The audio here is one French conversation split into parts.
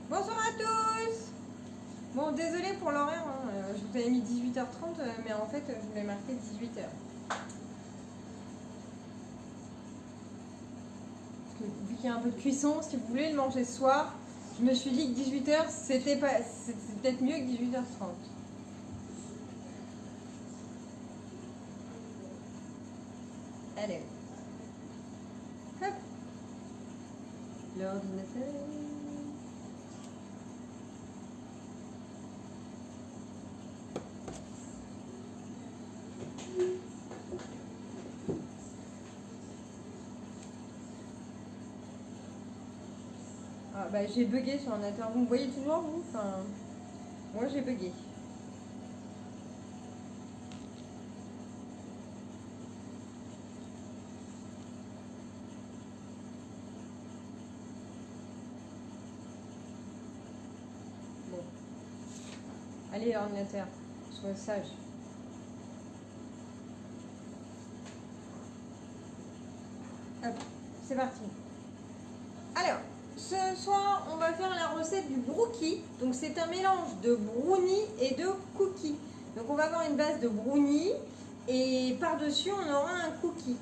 Bonsoir à tous. Bon, désolé pour l'horaire, hein. Je vous avais mis 18h30, mais en fait, je voulais marquer 18h. Vu qu'il y a un peu de cuisson, si vous voulez le manger ce soir, je me suis dit que 18h, c'était peut-être mieux que 18h30. Allez. Hop. L'ordinateur. Ah, bah, j'ai bugué sur l'ordinateur. Vous me voyez toujours, vous? Enfin, moi, j'ai bugué. Bon. Allez, ordinateur, sois sage. Hop, c'est parti. Alors, ce soir, on va faire la recette du brookie. Donc, c'est un mélange de brownie et de cookie. Donc, on va avoir une base de brownie et par-dessus, on aura un cookie.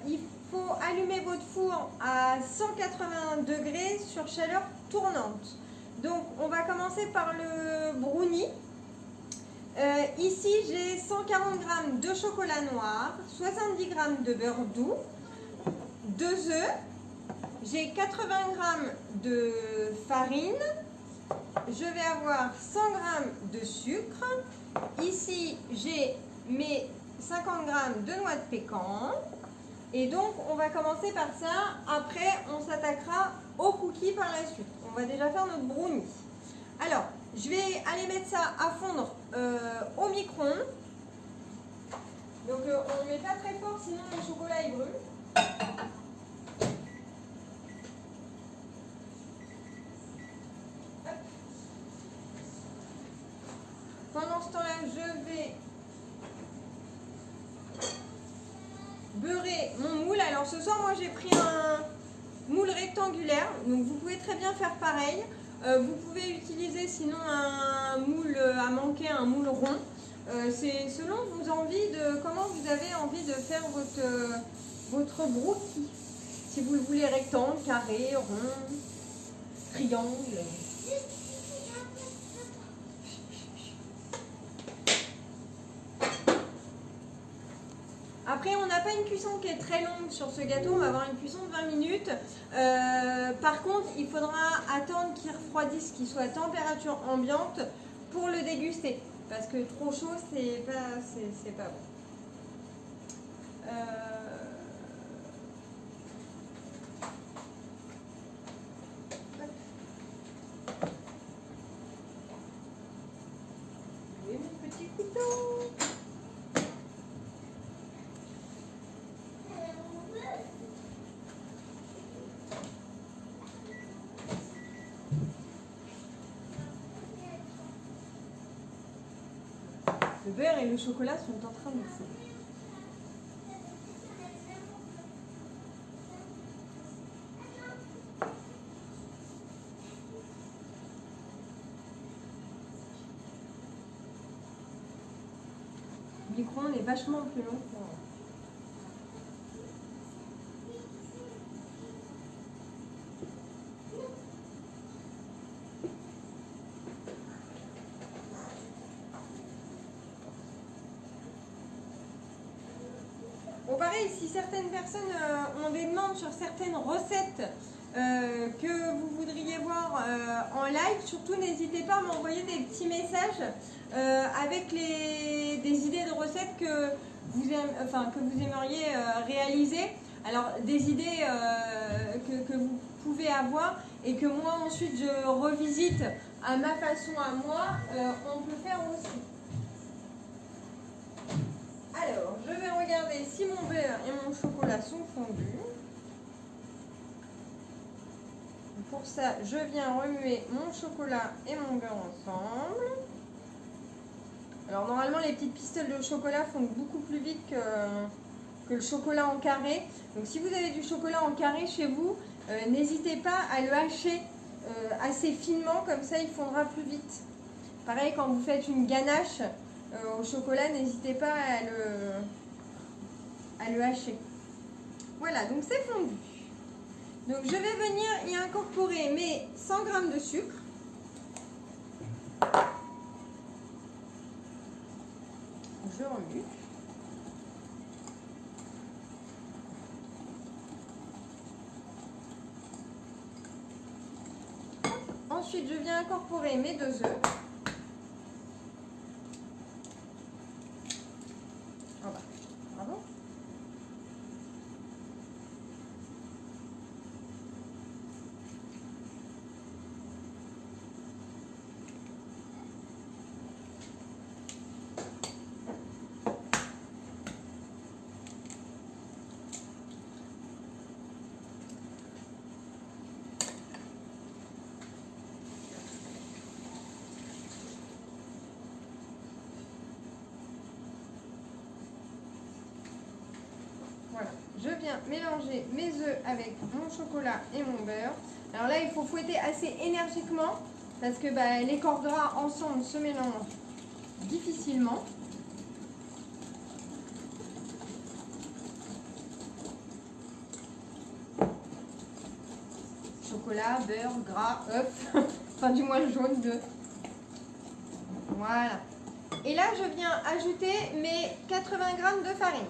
Il faut allumer votre four à 180 degrés sur chaleur tournante. Donc, on va commencer par le brownie. Ici, j'ai 140 g de chocolat noir, 70 g de beurre doux, 2 œufs. J'ai 80 g de farine, je vais avoir 100 g de sucre. Ici, j'ai mes 50 g de noix de pécan. Et donc, on va commencer par ça. Après, on s'attaquera aux cookies par la suite. On va déjà faire notre brownie. Alors, je vais aller mettre ça à fondre au micro-ondes. Donc, on ne met pas très fort, sinon le chocolat il brûle. Pendant ce temps-là, je vais beurrer mon moule. Alors ce soir, moi j'ai pris un moule rectangulaire, donc vous pouvez très bien faire pareil. Vous pouvez utiliser sinon un moule à manquer, un moule rond. C'est selon vos envies de comment vous avez envie de faire votre brookie. Si vous le voulez rectangle, carré, rond, triangle. Après, on n'a pas une cuisson qui est très longue sur ce gâteau, on va avoir une cuisson de 20 minutes. Par contre, il faudra attendre qu'il refroidisse, qu'il soit à température ambiante pour le déguster. Parce que trop chaud, c'est pas bon. Et mon petit couteau. Le beurre et le chocolat sont en train de fondre. Le micro-ondes est vachement plus long pour... Bon, pareil, si certaines personnes ont des demandes sur certaines recettes que vous voudriez voir en live, surtout n'hésitez pas à m'envoyer des petits messages avec des idées de recettes que vous aimeriez réaliser. Alors, des idées que vous pouvez avoir et que moi ensuite je revisite à ma façon à moi, on peut faire aussi. Alors, je vais regarder si mon beurre et mon chocolat sont fondus. Pour ça, je viens remuer mon chocolat et mon beurre ensemble. Alors, normalement, les petites pistolets de chocolat fondent beaucoup plus vite que le chocolat en carré. Donc, si vous avez du chocolat en carré chez vous, n'hésitez pas à le hacher assez finement, comme ça il fondra plus vite. Pareil, quand vous faites une ganache au chocolat, n'hésitez pas à le hacher. Voilà, donc c'est fondu. Donc je vais venir y incorporer mes 100 g de sucre. Je remue. Ensuite, je viens incorporer mes 2 œufs. En bas. Bravo. Voilà, je viens mélanger mes œufs avec mon chocolat et mon beurre. Alors là, il faut fouetter assez énergiquement parce que les corps gras ensemble se mélangent difficilement. Chocolat, beurre, gras, œuf, enfin du moins le jaune d'œuf. Voilà. Et là, je viens ajouter mes 80 g de farine.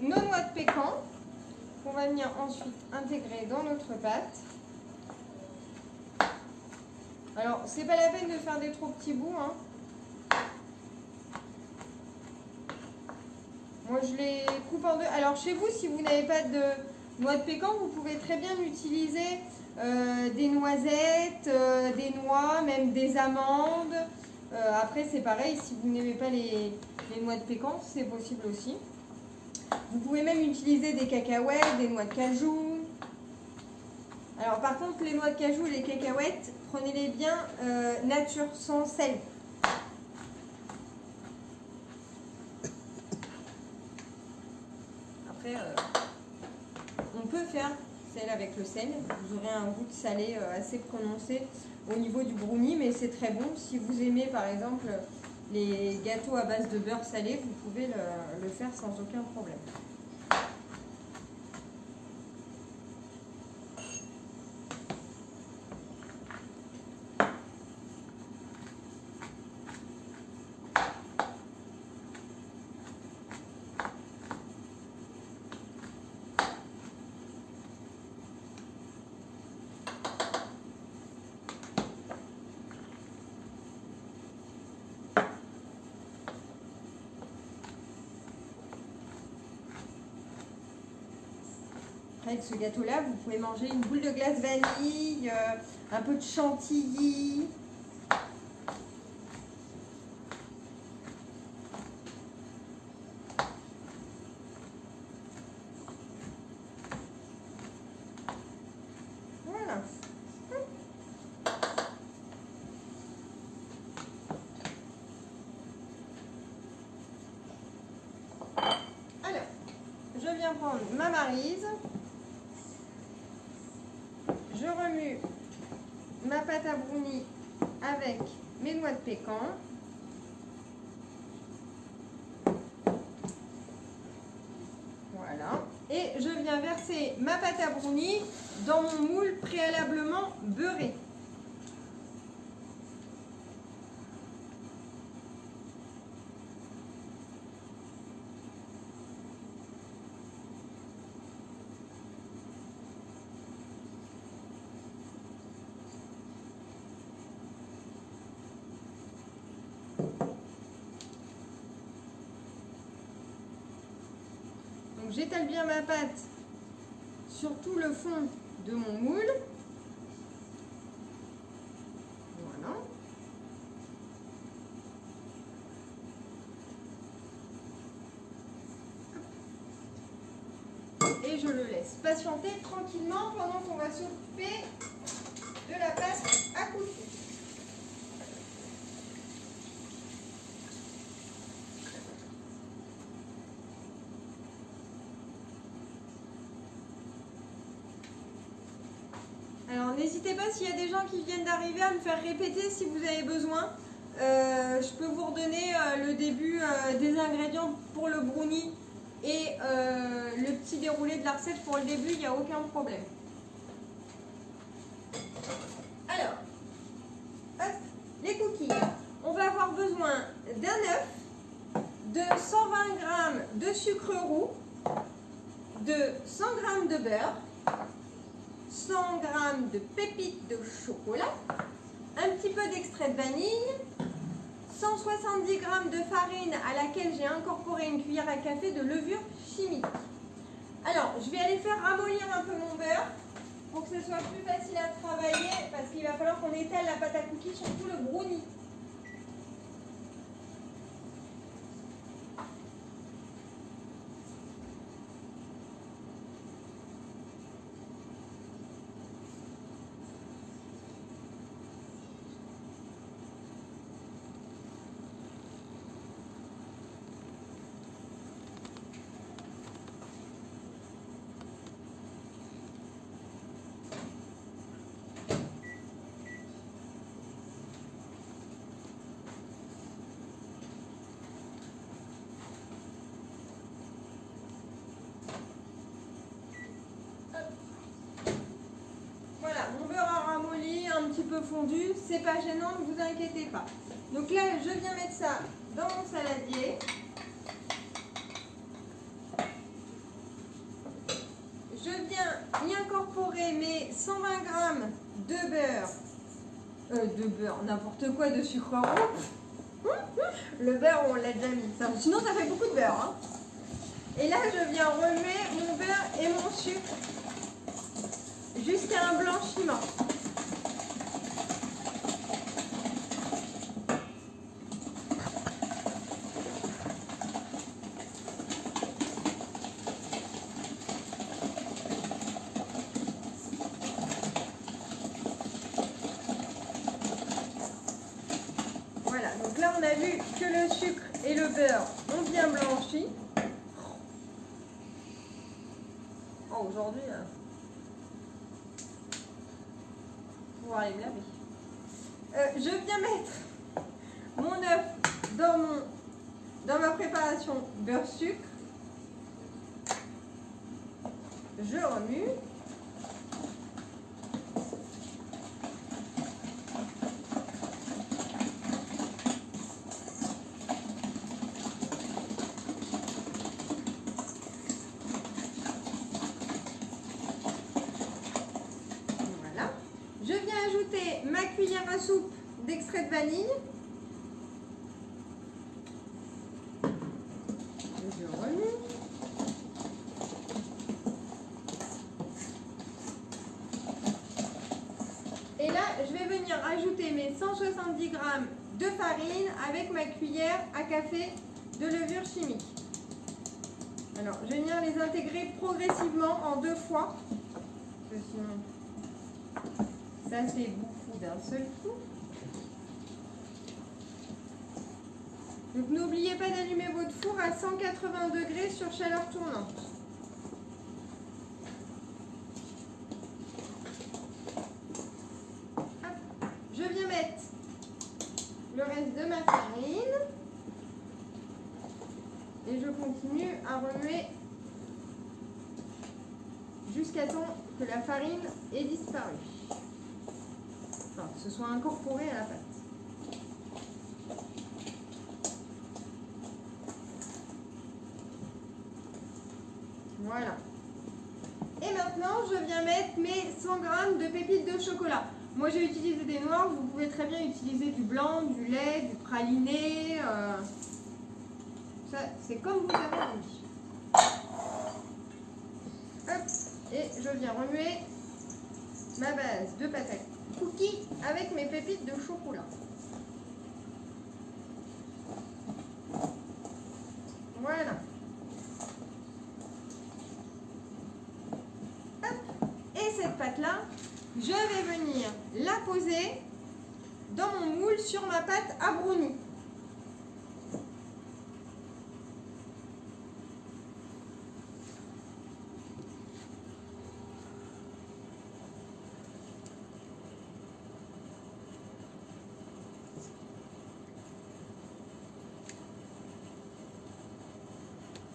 Nos noix de pécan qu'on va venir ensuite intégrer dans notre pâte. Alors, c'est pas la peine de faire des trop petits bouts, hein. Moi, je les coupe en deux. Alors, chez vous, si vous n'avez pas de noix de pécan, vous pouvez très bien utiliser des noisettes, des noix, même des amandes. Après, c'est pareil, si vous n'aimez pas les noix de pécan, c'est possible aussi. Vous pouvez même utiliser des cacahuètes, des noix de cajou. Alors par contre, les noix de cajou et les cacahuètes, prenez-les bien nature, sans sel. Après, on peut faire sel avec le sel. Vous aurez un goût de salé assez prononcé au niveau du brownie, mais c'est très bon. Si vous aimez par exemple les gâteaux à base de beurre salé, vous pouvez le faire sans aucun problème. Après de ce gâteau-là, vous pouvez manger une boule de glace vanille, un peu de chantilly. Voilà. Alors, je viens prendre ma maryse. Je remue ma pâte à brownie avec mes noix de pécan. Voilà. Et je viens verser ma pâte à brownie dans mon moule préalablement beurré. Donc j'étale bien ma pâte sur tout le fond de mon moule. Voilà. Et je le laisse patienter tranquillement pendant qu'on va s'occuper de la pâte à couper. Alors n'hésitez pas, s'il y a des gens qui viennent d'arriver, à me faire répéter si vous avez besoin. Je peux vous redonner le début des ingrédients pour le brownie et le petit déroulé de la recette pour le début, il n'y a aucun problème. Alors, hop, les cookies. On va avoir besoin d'un œuf, de 120 g de sucre roux, de 100 g de beurre, 100 g de pépites de chocolat, un petit peu d'extrait de vanille, 170 g de farine à laquelle j'ai incorporé une cuillère à café de levure chimique. Alors, je vais aller faire ramollir un peu mon beurre pour que ce soit plus facile à travailler parce qu'il va falloir qu'on étale la pâte à cookies sur tout le brownie. Un petit peu fondu, c'est pas gênant, ne vous inquiétez pas. Donc là, je viens mettre ça dans mon saladier. Je viens y incorporer mes 120 g de beurre, n'importe quoi, de sucre roux. Le beurre, on l'a déjà mis. Sinon, ça fait beaucoup de beurre. Hein. Et là, je viens remuer mon beurre et mon sucre jusqu'à un blanchiment. Voilà, donc là on a vu que le sucre et le beurre ont bien blanchi. Oh, aujourd'hui, pour aller me laver. Je viens mettre mon œuf dans ma préparation beurre-sucre. Je remue. Je viens ajouter ma cuillère à soupe d'extrait de vanille. Je remue. Et là, je vais venir ajouter mes 170 g de farine avec ma cuillère à café de levure chimique. Alors, je viens les intégrer progressivement en 2 fois. Parce que sinon, ça c'est beaucoup d'un seul coup. Donc n'oubliez pas d'allumer votre four à 180 degrés sur chaleur tournante. Hop. Je viens mettre le reste de ma farine et je continue à remuer jusqu'à temps que la farine ait disparu. Enfin, que ce soit incorporé à la pâte. Voilà. Et maintenant, je viens mettre mes 100 g de pépites de chocolat. Moi, j'ai utilisé des noix. Vous pouvez très bien utiliser du blanc, du lait, du praliné. Ça, c'est comme vous avez envie. Hop, et je viens remuer ma base de pâte à cookies avec mes pépites de chocolat. Voilà. Hop. Et cette pâte-là, je vais venir la poser dans mon moule sur ma pâte à brownie.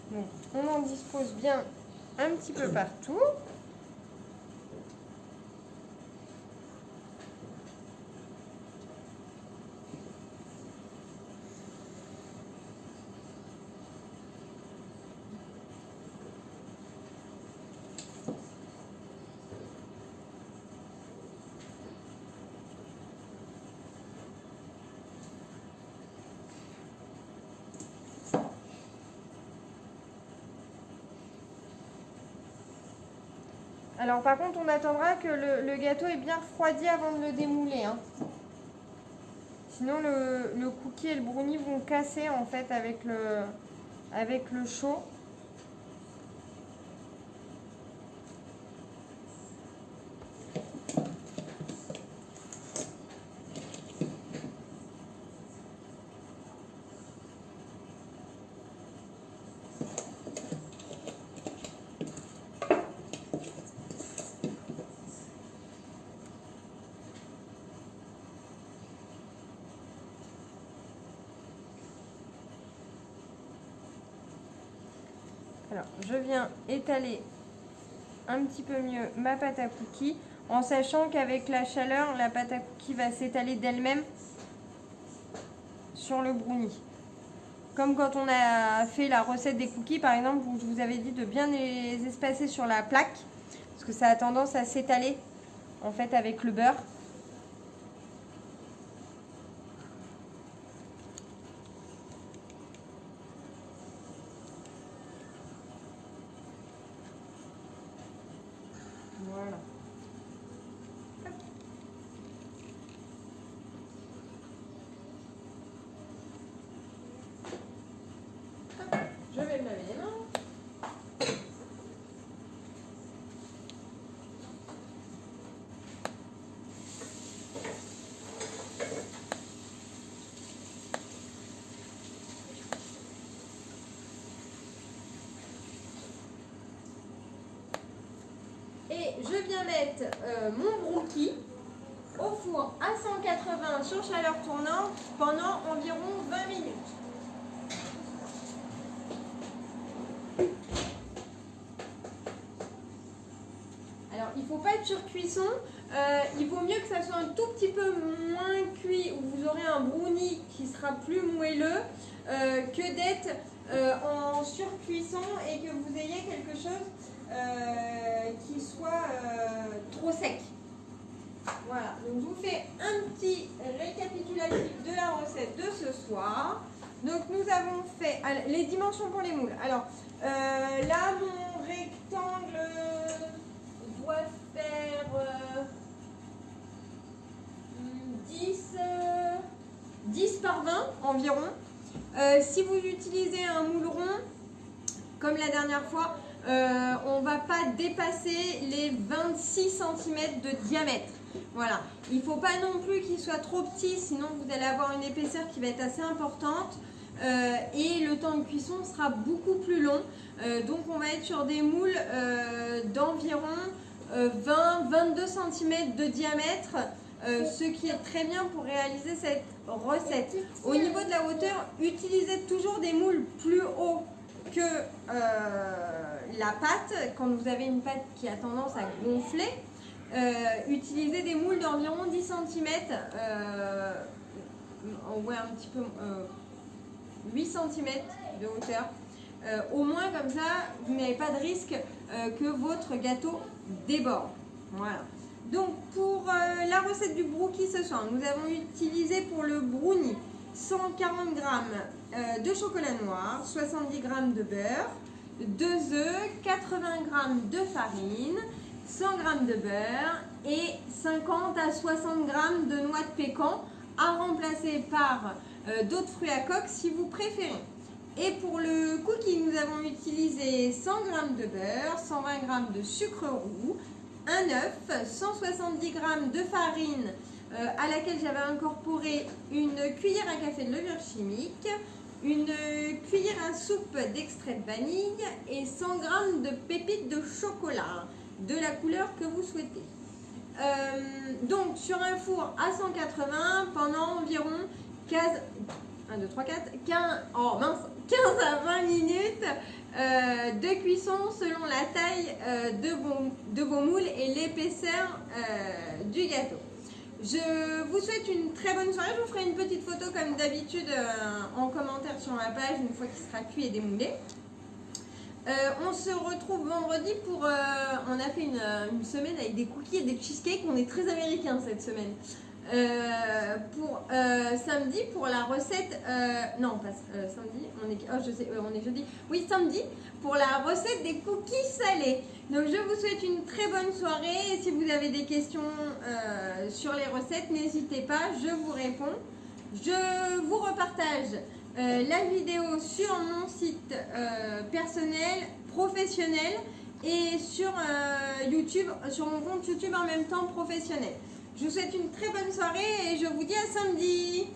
Donc, on en dispose bien un petit peu partout. Alors par contre, on attendra que le gâteau est bien refroidi avant de le démouler, hein. Sinon le cookie et le brownie vont casser en fait avec le chaud. Alors, je viens étaler un petit peu mieux ma pâte à cookies en sachant qu'avec la chaleur, la pâte à cookies va s'étaler d'elle-même sur le brownie. Comme quand on a fait la recette des cookies, par exemple, où je vous avais dit de bien les espacer sur la plaque parce que ça a tendance à s'étaler en fait avec le beurre. Voilà. Je vais me laver les mains. Et je viens mettre mon brookie au four à 180 sur chaleur tournante pendant environ 20 minutes. Alors, il ne faut pas être sur cuisson. Il vaut mieux que ça soit un tout petit peu moins cuit, où vous aurez un brownie qui sera plus moelleux, que d'être en surcuisson et que vous ayez quelque chose qui soit trop sec. Voilà, donc je vous fais un petit récapitulatif de la recette de ce soir. Donc nous avons fait les dimensions pour les moules. Alors là, mon rectangle doit faire 10 par 20 environ. Si vous utilisez un moule rond, comme la dernière fois, on ne va pas dépasser les 26 cm de diamètre. Voilà, il ne faut pas non plus qu'il soit trop petit, sinon vous allez avoir une épaisseur qui va être assez importante et le temps de cuisson sera beaucoup plus long. Donc on va être sur des moules d'environ 20-22 cm de diamètre, ce qui est très bien pour réaliser cette recette. Au niveau de la hauteur, utilisez toujours des moules plus hauts que la pâte. Quand vous avez une pâte qui a tendance à gonfler, utilisez des moules d'environ 10 cm, ouais, un petit peu 8 cm de hauteur. Au moins comme ça, vous n'avez pas de risque que votre gâteau déborde. Voilà. Donc pour la recette du brookie ce soir, nous avons utilisé pour le brownie 140 g de chocolat noir, 70 g de beurre, 2 œufs, 80 g de farine, 100 g de beurre et 50 à 60 g de noix de pécan à remplacer par d'autres fruits à coque si vous préférez. Et pour le cookie, nous avons utilisé 100 g de beurre, 120 g de sucre roux, un œuf, 170 g de farine à laquelle j'avais incorporé une cuillère à café de levure chimique, une cuillère à soupe d'extrait de vanille et 100 g de pépites de chocolat de la couleur que vous souhaitez. Donc sur un four à 180 pendant environ 15 à 20 minutes de cuisson selon la taille de vos moules et l'épaisseur du gâteau. Je vous souhaite une très bonne soirée. Je vous ferai une petite photo comme d'habitude en commentaire sur ma page une fois qu'il sera cuit et démoulé. On se retrouve vendredi pour... on a fait une semaine avec des cookies et des cheesecakes. On est très américains cette semaine. Pour samedi pour la recette non pas samedi on est jeudi, oui samedi pour la recette des cookies salés. Donc je vous souhaite une très bonne soirée et si vous avez des questions sur les recettes, n'hésitez pas, je vous réponds. Je vous repartage la vidéo sur mon site personnel, professionnel et sur YouTube, sur mon compte YouTube en même temps professionnel. Je vous souhaite une très bonne soirée et je vous dis à samedi.